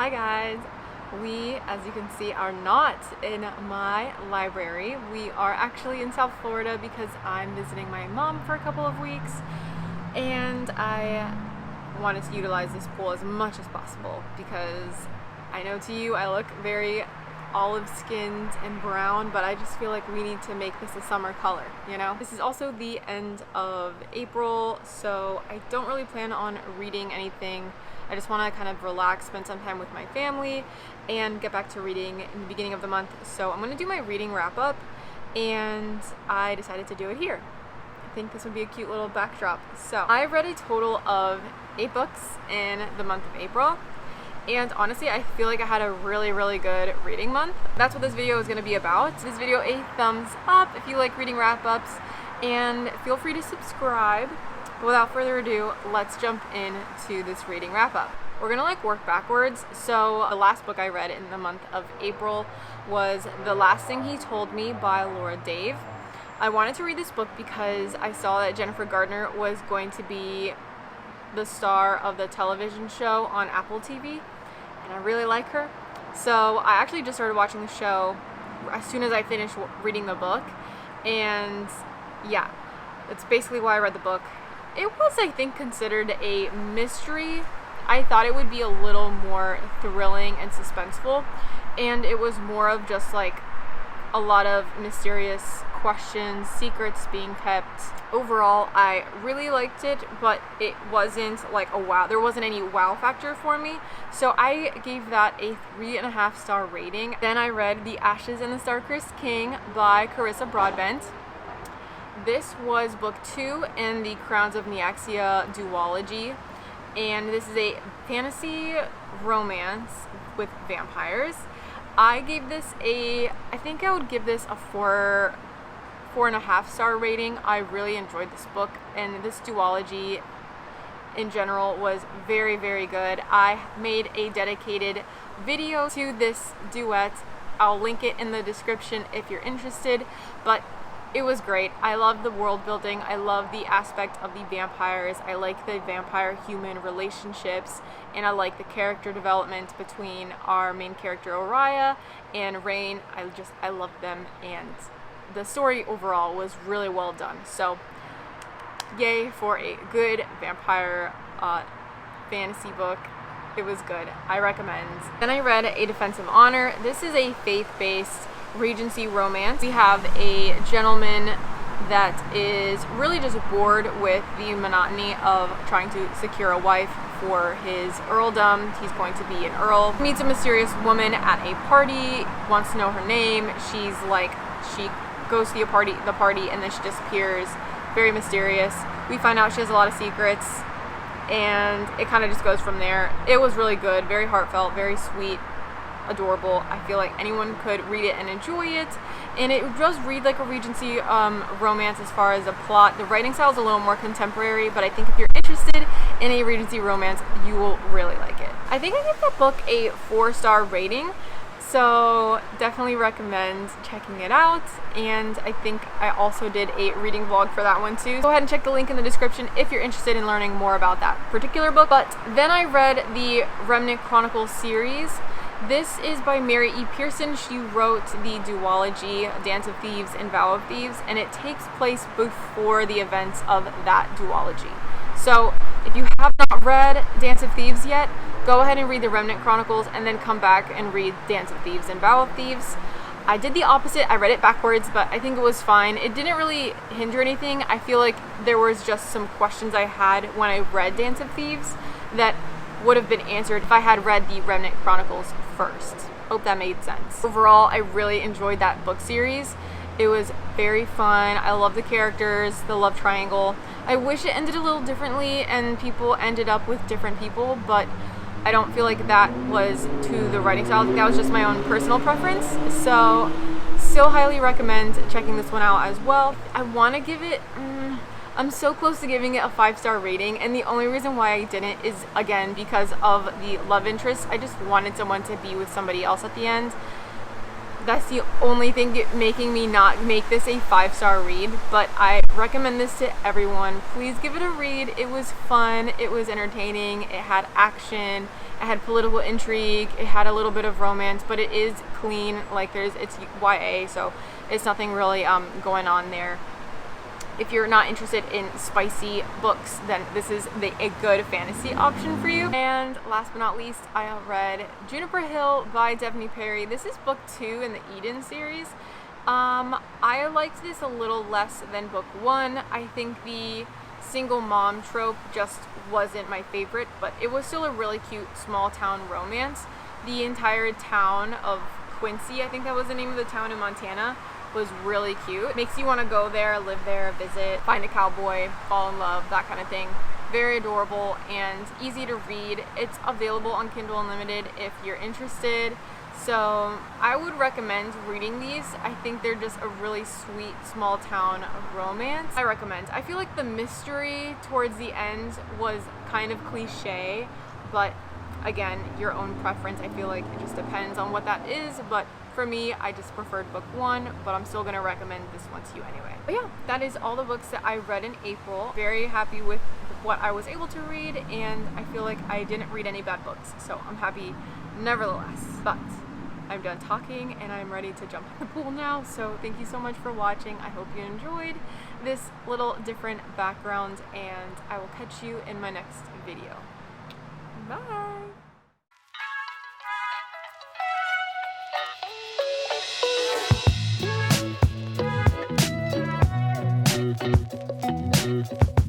Hi guys! We, as you can see, are not in my library. We are actually in South Florida because I'm visiting my mom for a couple of weeks and I wanted to utilize this pool as much as possible because I know to you I look very olive skinned and brown, but I just feel like we need to make this a summer color, you know? This is also the end of April, so I don't really plan on reading anything. I just want to kind of relax, spend some time with my family, and get back to reading in the beginning of the month. So I'm going to do my reading wrap up, and I decided to do it here. I think this would be a cute little backdrop. So I read a total of 8 books in the month of April. And honestly, I feel like I had a really good reading month. That's what this video is going to be about. This video a thumbs up if you like reading wrap-ups, and feel free to subscribe. But without further ado, let's jump into this reading wrap-up. We're going to work backwards. So the last book I read in the month of April was The Last Thing He Told Me by Laura Dave. I wanted to read this book because I saw that Jennifer Gardner was going to be the star of the television show on Apple TV. And I really like her. So I actually just started watching the show as soon as I finished reading the book. And yeah, that's basically why I read the book. It was, I think, considered a mystery. I thought it would be a little more thrilling and suspenseful. And it was more of just a lot of mysterious questions, secrets being kept. Overall, I really liked it, but it wasn't a wow. There wasn't any wow factor for me. So I gave that a 3.5 star rating. Then I read The Ashes and the Star-Cursed King by Carissa Broadbent. This was book 2 in the Crowns of Nyaxia duology. And this is a fantasy romance with vampires. I gave this I think I would give this a 4.5 star rating. I really enjoyed this book, and this duology in general was very good. I made a dedicated video to this duet. I'll link it in the description if you're interested, but it was great. I love the world building. I love the aspect of the vampires. I like the vampire-human relationships, and I like the character development between our main character Oriah and Rain. I love them, and the story overall was really well done. So yay for a good vampire fantasy book. It was good. I recommend. Then I read A Defense of Honor. This is a faith-based Regency romance. We have a gentleman that is really just bored with the monotony of trying to secure a wife for his earldom. He's going to be an earl. He meets a mysterious woman at a party, wants to know her name. She goes to the party and then she disappears. Very mysterious. We find out she has a lot of secrets, and it kind of just goes from there. It was really good, very heartfelt, very sweet, adorable. I feel like anyone could read it and enjoy it, and it does read like a Regency romance as far as the plot. The writing style is a little more contemporary, but I think if you're interested in a Regency romance, you will really like it. I think I give that book a 4-star rating, so definitely recommend checking it out. And I think I also did a reading vlog for that one too. Go ahead and check the link in the description if you're interested in learning more about that particular book. But then I read the Remnant Chronicles series. This is by Mary E. Pearson. She wrote the duology Dance of Thieves and Vow of Thieves, and it takes place before the events of that duology. So if you have not read Dance of Thieves yet, go ahead and read the Remnant Chronicles and then come back and read Dance of Thieves and Vow of Thieves. I did the opposite. I read it backwards, but I think it was fine. It didn't really hinder anything. I feel like there was just some questions I had when I read Dance of Thieves that would have been answered if I had read the Remnant Chronicles first. Hope that made sense. Overall, I really enjoyed that book series. It was very fun. I love the characters, the love triangle. I wish it ended a little differently and people ended up with different people, but I don't feel like that was to the writing style. I think that was just my own personal preference. So still highly recommend checking this one out as well. I want to give it I'm so close to giving it a 5-star rating, and the only reason why I didn't is, again, because of the love interest. I just wanted someone to be with somebody else at the end. That's the only thing making me not make this a 5-star read, but I recommend this to everyone. Please give it a read. It was fun, it was entertaining, it had action, it had political intrigue, it had a little bit of romance, but it is clean. Like it's YA, so it's nothing really going on there. If you're not interested in spicy books, then this is a good fantasy option for you. And last but not least, I have read Juniper Hill by Devney Perry. This is book 2 in the Eden series. I liked this a little less than book 1. I think the single mom trope just wasn't my favorite, but it was still a really cute small town romance. The entire town of Quincy, I think that was the name of the town in Montana, was really cute. Makes you want to go there, live there, visit, find a cowboy, fall in love, that kind of thing. Very adorable and easy to read. It's available on Kindle Unlimited if you're interested. So I would recommend reading these. I think they're just a really sweet small town romance. I recommend. I feel like the mystery towards the end was kind of cliche, but again, your own preference. I feel like it just depends on what that is, but for me, I just preferred book 1, but I'm still gonna recommend this one to you anyway. But yeah, that is all the books that I read in April. Very happy with what I was able to read, and I feel like I didn't read any bad books, so I'm happy nevertheless. But I'm done talking and I'm ready to jump in the pool now, so thank you so much for watching. I hope you enjoyed this little different background, and I will catch you in my next video. Bye!